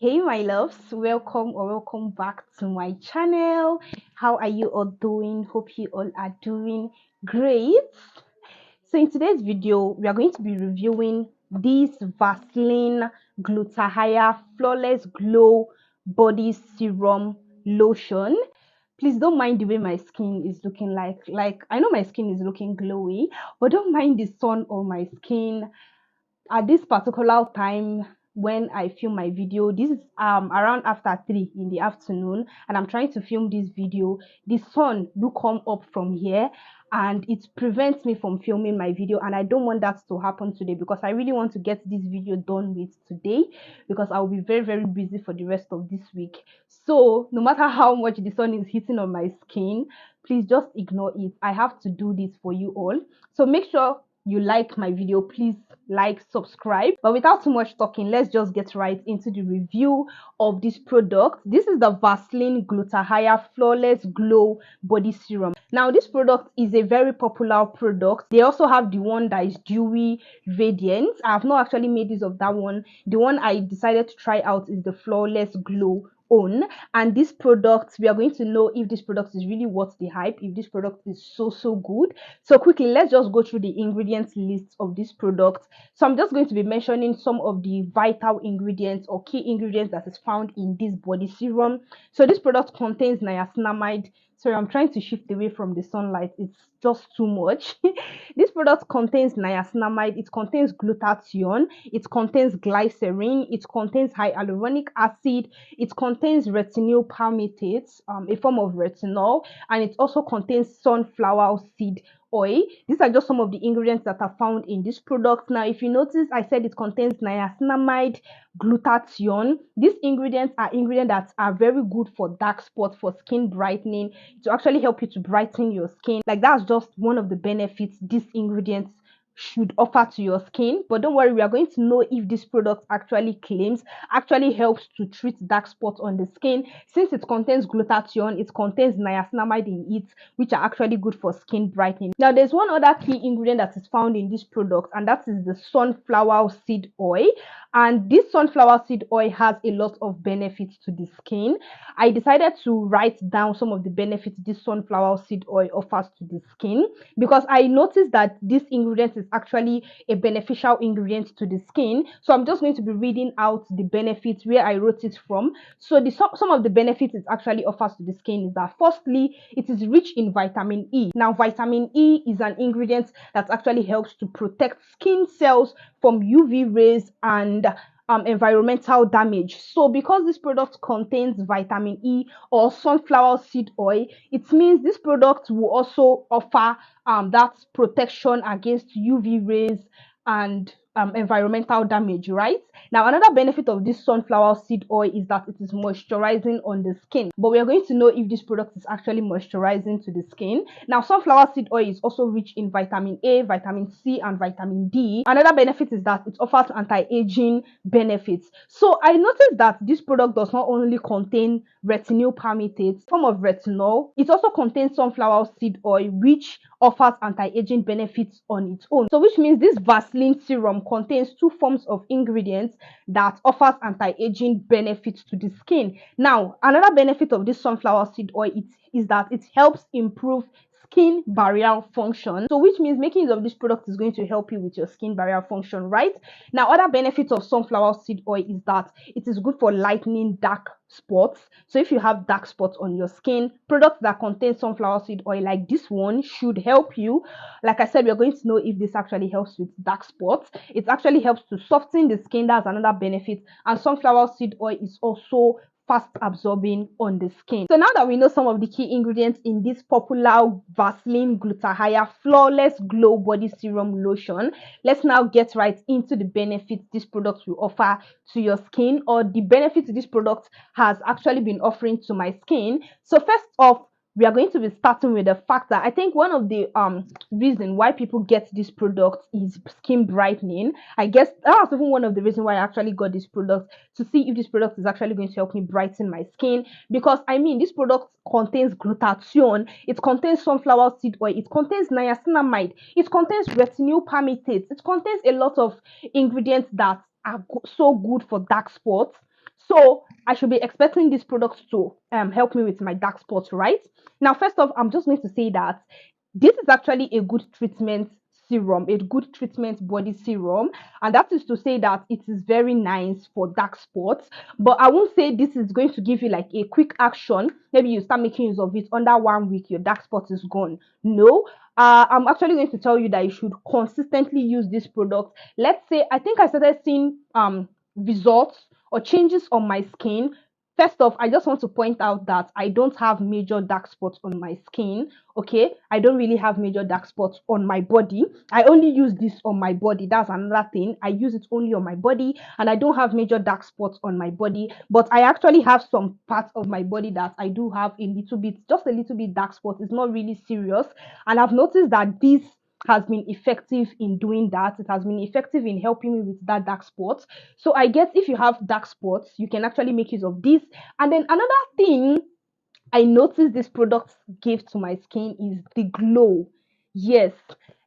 Hey my loves, welcome back to my channel. How are you all doing? Hope you all are doing great. So in today's video we are going to be reviewing this Vaseline Gluta-Hya Flawless Glow Body Serum Lotion. Please don't mind the way my skin is looking like I know my skin is looking glowy, but don't mind the sun on my skin at this particular time when I film my video. This is around after 3 in the afternoon, and I'm trying to film this video. The sun do come up from here and it prevents me from filming my video, and I don't want that to happen today because I really want to get this video done with today because I'll be very busy for the rest of this week. So no matter how much the sun is hitting on my skin, please just ignore it. I have to do this for you all. So make sure you like my video. Please like, subscribe. But without too much talking, let's just get right into the review of this product. This is the Vaseline Gluta-Hya Flawless Glow Body Serum. Now this product is a very popular product. They also have the one that is dewy radiant. I have not actually made use of that one. The one I decided to try out is the Flawless Glow own. And this product, we are going to know if this product is really worth the hype, if this product is so good. So quickly, let's just go through the ingredients list of this product. So I'm just going to be mentioning some of the vital ingredients or key ingredients that is found in this body serum. So this product contains niacinamide. Sorry, I'm trying to shift away from the sunlight. It's just too much. This product contains niacinamide, it contains glutathione, it contains glycerin, it contains hyaluronic acid, it contains retinyl palmitates, a form of retinol, and it also contains sunflower seed oil. These are just some of the ingredients that are found in this product. Now, if you notice, I said it contains niacinamide, glutathione. These ingredients are ingredients that are very good for dark spots, for skin brightening, to actually help you to brighten your skin. Like, that's just one of the benefits these ingredients should offer to your skin. But don't worry, we are going to know if this product actually helps to treat dark spots on the skin. Since it contains glutathione, it contains niacinamide in it, which are actually good for skin brightening. Now there's one other key ingredient that is found in this product, and that is the sunflower seed oil. And this sunflower seed oil has a lot of benefits to the skin. I decided to write down some of the benefits this sunflower seed oil offers to the skin because I noticed that this ingredient is actually a beneficial ingredient to the skin. So I'm just going to be reading out the benefits where I wrote it from. So some of the benefits it actually offers to the skin is that, firstly, it is rich in vitamin E. Now vitamin E is an ingredient that actually helps to protect skin cells from UV rays and environmental damage. So because this product contains vitamin E or sunflower seed oil, it means this product will also offer that protection against UV rays and environmental damage, right? Now another benefit of this sunflower seed oil is that it is moisturizing on the skin, but we are going to know if this product is actually moisturizing to the skin. Now sunflower seed oil is also rich in vitamin A, vitamin C, and vitamin D. Another benefit is that it offers anti-aging benefits. So I noticed that this product does not only contain retinyl palmitates, form of retinol, it also contains sunflower seed oil, which offers anti-aging benefits on its own. So which means this Vaseline serum contains two forms of ingredients that offers anti-aging benefits to the skin. Now another benefit of this sunflower seed oil is that it helps improve skin barrier function. So which means making use of this product is going to help you with your skin barrier function, right? Now other benefits of sunflower seed oil is that it is good for lightening dark spots. So if you have dark spots on your skin, products that contain sunflower seed oil like this one should help you. Like I said, we're going to know if this actually helps with dark spots. It actually helps to soften the skin. That's another benefit. And sunflower seed oil is also fast absorbing on the skin. So now that we know some of the key ingredients in this popular Vaseline Gluta-Hya Flawless Glow Body Serum Lotion, let's now get right into the benefits this product will offer to your skin, or the benefits this product has actually been offering to my skin. So first off, we are going to be starting with the fact that I think one of the reason why people get this product is skin brightening. I guess that's even one of the reasons why I actually got this product, to see if this product is actually going to help me brighten my skin. Because I mean, this product contains glutathione, it contains sunflower seed oil, it contains niacinamide, it contains retinyl palmitates, it contains a lot of ingredients that are so good for dark spots. So I should be expecting this product to help me with my dark spots, right? Now, first off, I'm just going to say that this is actually a good treatment serum, a good treatment body serum, and that is to say that it is very nice for dark spots. But I won't say this is going to give you like a quick action. Maybe you start making use of it under 1 week, your dark spot is gone. No, I'm actually going to tell you that you should consistently use this product. Let's say I think I started seeing results or changes on my skin. First off, I just want to point out that I don't have major dark spots on my skin. Okay, I don't really have major dark spots on my body. I only use this on my body. That's another thing. I use it only on my body, and I don't have major dark spots on my body. But I actually have some parts of my body that I do have a little bit, just a little bit dark spots. It's not really serious, and I've noticed that this has been effective in doing that. It has been effective in helping me with that dark spot. So I guess if you have dark spots, you can actually make use of this. And then another thing I noticed this product gave to my skin is the glow. Yes,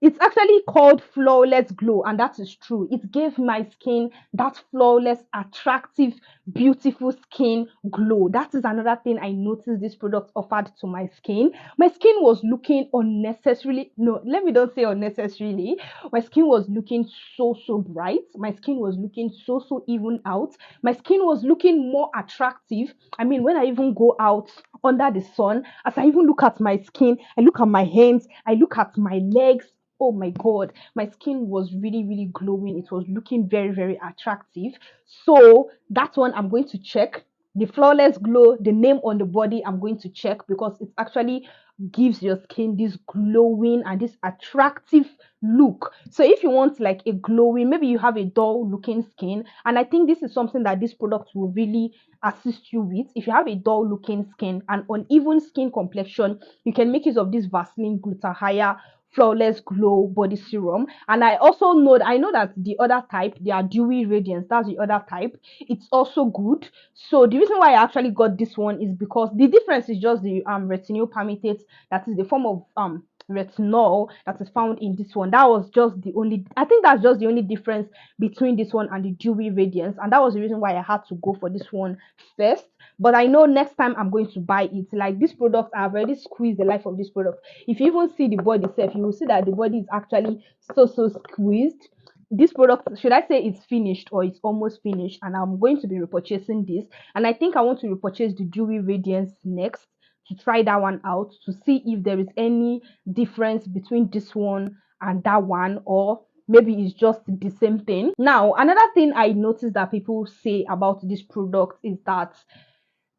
it's actually called Flawless Glow, and that is true. It gave my skin that flawless, attractive, beautiful skin glow. That is another thing I noticed this product offered to my skin. My skin was looking unnecessarily, no, let me don't say unnecessarily. My skin was looking so bright. My skin was looking so even out. My skin was looking more attractive. I mean, when I even go out under the sun, as I even look at my skin, I look at my hands, I look at my legs. Oh my god, my skin was really glowing. It was looking very attractive. So that's one I'm going to check. The Flawless Glow, the name on the body, I'm going to check because it actually gives your skin this glowing and this attractive look. So if you want like a glowing, maybe you have a dull looking skin, and I think this is something that this product will really assist you with. If you have a dull looking skin and uneven skin complexion, you can make use of this Vaseline Gluta-Hya Flawless Glow body serum. And I know that the other type, they are dewy radiance, that's the other type. It's also good. So the reason why I actually got this one is because the difference is just the retinol palmitate, that is the form of retinol that is found in this one. That was just the only, I think that's just the only difference between this one and the dewy radiance, and that was the reason why I had to go for this one first. But I know next time I'm going to buy it. Like this product, I've already squeezed the life of this product. If you even see the body itself, you will see that the body is actually so squeezed. This product, should I say it's finished or it's almost finished, and I'm going to be repurchasing this. And I think I want to repurchase the dewy radiance next, to try that one out, to see if there is any difference between this one and that one, or maybe it's just the same thing. Now, another thing I noticed that people say about this product is that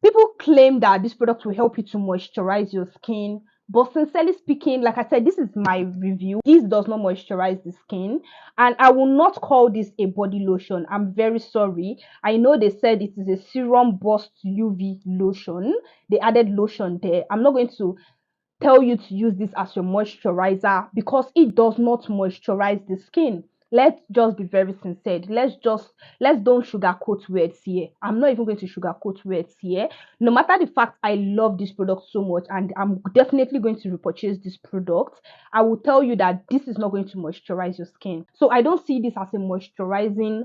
people claim that this product will help you to moisturize your skin, but sincerely speaking, like I said, this is my review. This does not moisturize the skin, and I will not call this a body lotion. I'm very sorry. I know they said it is a serum burst UV lotion. They added lotion there. I'm not going to tell you to use this as your moisturizer because it does not moisturize the skin. Let's just be very sincere. Let's don't sugarcoat words here. I'm not even going to sugarcoat words here. No matter the fact I love this product so much and I'm definitely going to repurchase this product, I will tell you that this is not going to moisturize your skin. So I don't see this as a moisturizing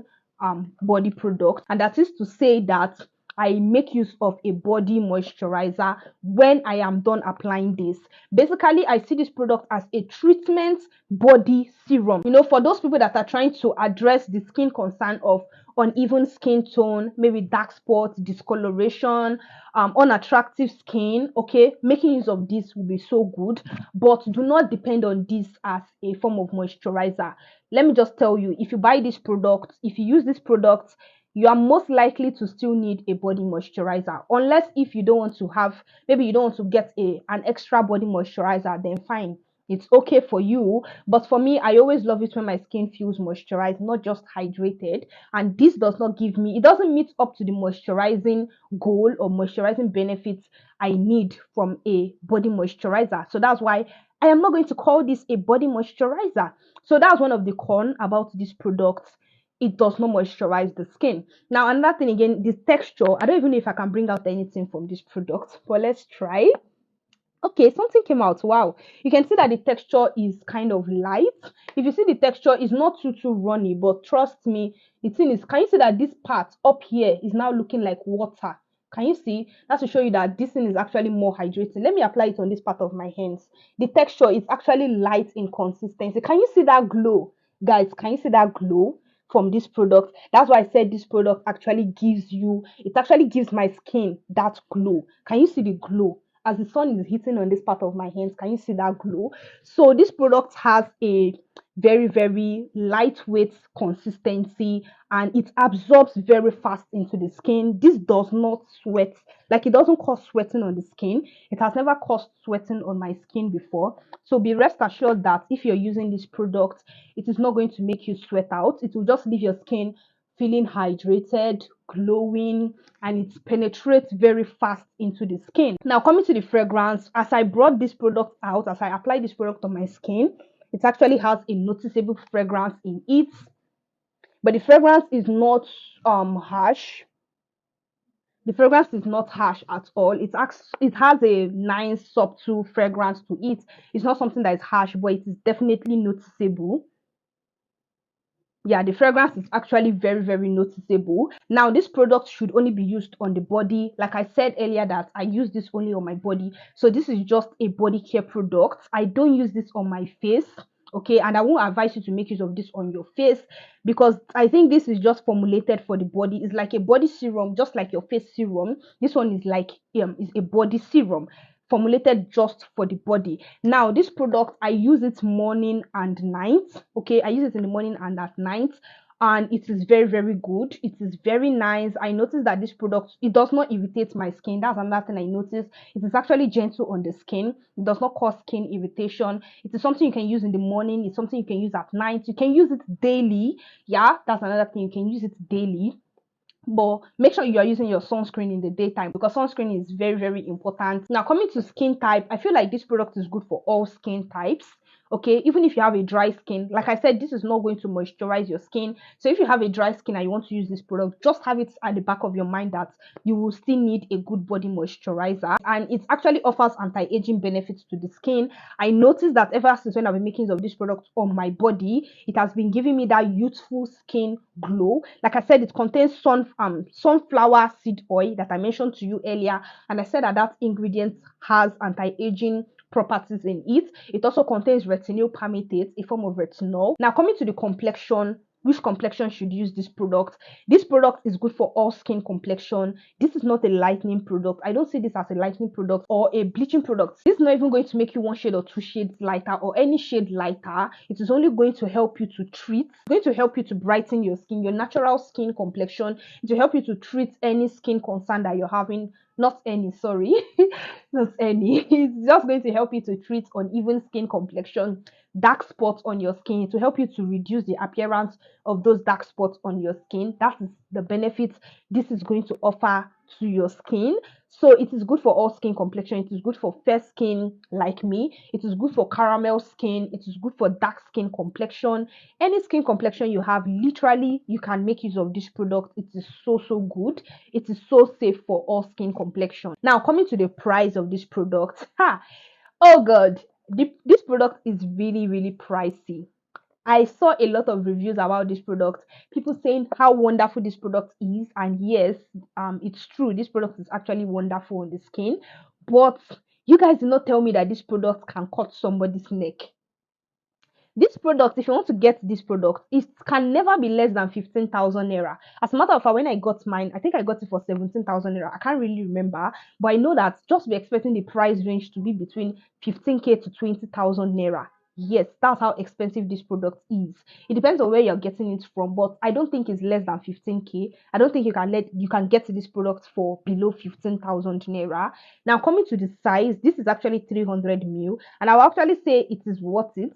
body product, and that is to say that I make use of a body moisturizer when I am done applying this. Basically, I see this product as a treatment body serum. You know, for those people that are trying to address the skin concern of uneven skin tone, maybe dark spots, discoloration, unattractive skin, okay, making use of this will be so good. But do not depend on this as a form of moisturizer. Let me just tell you, if you buy this product, if you use this product, you are most likely to still need a body moisturizer, unless if you don't want to have, maybe you don't want to get an extra body moisturizer, then fine, it's okay for you. But for me, I always love it when my skin feels moisturized, not just hydrated. And this does not give me, it doesn't meet up to the moisturizing goal or moisturizing benefits I need from a body moisturizer. So that's why I am not going to call this a body moisturizer. So that's one of the con about this product. It does not moisturize the skin. Now, another thing again, this texture, I don't even know if I can bring out anything from this product, but let's try. Okay, something came out. Wow. You can see that the texture is kind of light. If you see the texture, it's not too runny, but trust me, the thing is, can you see that this part up here is now looking like water? Can you see? That's to show you that this thing is actually more hydrating. Let me apply it on this part of my hands. The texture is actually light in consistency. Can you see that glow? Guys, can you see that glow from this product? That's why I said this product actually gives you, it actually gives my skin that glow. Can you see the glow? As the sun is hitting on this part of my hands, can you see that glow? So this product has a very lightweight consistency, and it absorbs very fast into the skin. This does not sweat, like it doesn't cause sweating on the skin. It has never caused sweating on my skin before, so be rest assured that if you're using this product, it is not going to make you sweat out. It will just leave your skin feeling hydrated, glowing, and it penetrates very fast into the skin. Now, coming to the fragrance, as I brought this product out, as I applied this product on my skin, it actually has a noticeable fragrance in it, but the fragrance is not harsh. The fragrance is not harsh at all. It has a nice subtle fragrance to it. It's not something that is harsh, but it is definitely noticeable. Yeah, the fragrance is actually very noticeable. Now, this product should only be used on the body. Like I said earlier, that I use this only on my body, so this is just a body care product. I don't use this on my face, okay, and I won't advise you to make use of this on your face, because I think this is just formulated for the body. It's like a body serum, just like your face serum. This one is like is a body serum formulated just for the body. Now, this product, I use it morning and night. Okay, I use it in the morning and at night, and it is very good. It is very nice. I noticed that this product, it does not irritate my skin. That's another thing I noticed. It is actually gentle on the skin. It does not cause skin irritation. It is something you can use in the morning. It's something you can use at night. You can use it daily. Yeah, that's another thing. You can use it daily, but make sure you are using your sunscreen in the daytime, because sunscreen is very important. Now, coming to skin type, I feel like this product is good for all skin types. Okay, even if you have a dry skin, like I said, this is not going to moisturize your skin. So if you have a dry skin and you want to use this product, just have it at the back of your mind that you will still need a good body moisturizer, and it actually offers anti-aging benefits to the skin. I noticed that ever since when I've been making use of this product on my body, it has been giving me that youthful skin glow. Like I said, it contains sunflower seed oil that I mentioned to you earlier, and I said that that ingredient has anti-aging properties in it. It also contains retinol palmitate, a form of retinol. Now, coming to the complexion, which complexion should use this product? This product is good for all skin complexion. This is not a lightening product. I don't see this as a lightening product or a bleaching product. This is not even going to make you one shade or two shades lighter or any shade lighter. It is only going to help you to treat, going to help you to brighten your skin, your natural skin complexion, to help you to treat any skin concern that you're having. Not any, sorry, not any. It's just going to help you to treat uneven skin complexion, dark spots on your skin, to help you to reduce the appearance of those dark spots on your skin. That is the benefits this is going to offer to your skin. So it is good for all skin complexion. It is good for fair skin like me. It is good for caramel skin. It is good for dark skin complexion. Any skin complexion you have, literally you can make use of this product. It is so good. It is so safe for all skin complexion. Now, coming to the price of this product, oh god, this product is really pricey. I saw a lot of reviews about this product, people saying how wonderful this product is, and yes, it's true, this product is actually wonderful on the skin, but you guys did not tell me that this product can cut somebody's neck. This product, if you want to get this product, it can never be less than 15,000 naira. As a matter of fact, when I got mine, I think I got it for 17,000 naira. I can't really remember, but I know that just be expecting the price range to be between 15k to 20,000 naira. Yes, that's how expensive this product is. It depends on where you're getting it from, but I don't think it's less than 15k. I don't think you can get this product for below 15,000 naira. Now, coming to the size, this is actually 300 ml, and I will actually say it is worth it.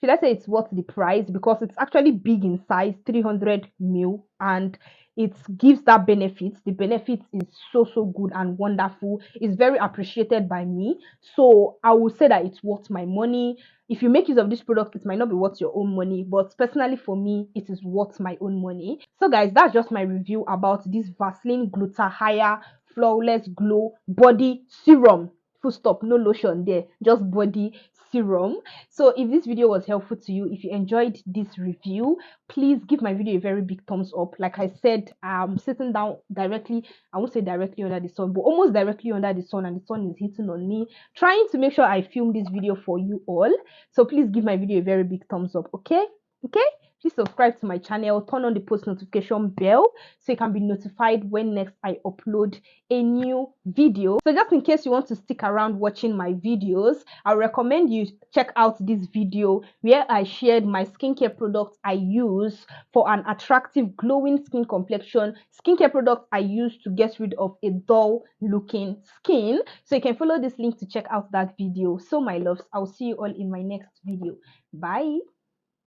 Should I say it's worth the price, because it's actually big in size, 300 ml, and it gives that benefit. The benefit is so good and wonderful. It's very appreciated by me, so I will say that it's worth my money. If you make use of this product, it might not be worth your own money, but personally for me, it is worth my own money. So guys, that's just my review about this Vaseline Gluta-Hya Flawless Glow Body Serum. full stop, no lotion there, just body serum. So if this video was helpful to you, if you enjoyed this review, please give my video a very big thumbs up. Like I said, I'm sitting down directly, I won't say directly under the sun, but almost directly under the sun, and the sun is hitting on me, trying to make sure I film this video for you all. So please give my video a very big thumbs up. Okay, please subscribe to my channel, turn on the post notification bell so you can be notified when next I upload a new video. So just in case you want to stick around watching my videos, I recommend you check out this video where I shared my skincare products I use for an attractive glowing skin complexion, skincare products I use to get rid of a dull looking skin. So you can follow this link to check out that video. So my loves, I'll see you all in my next video. Bye.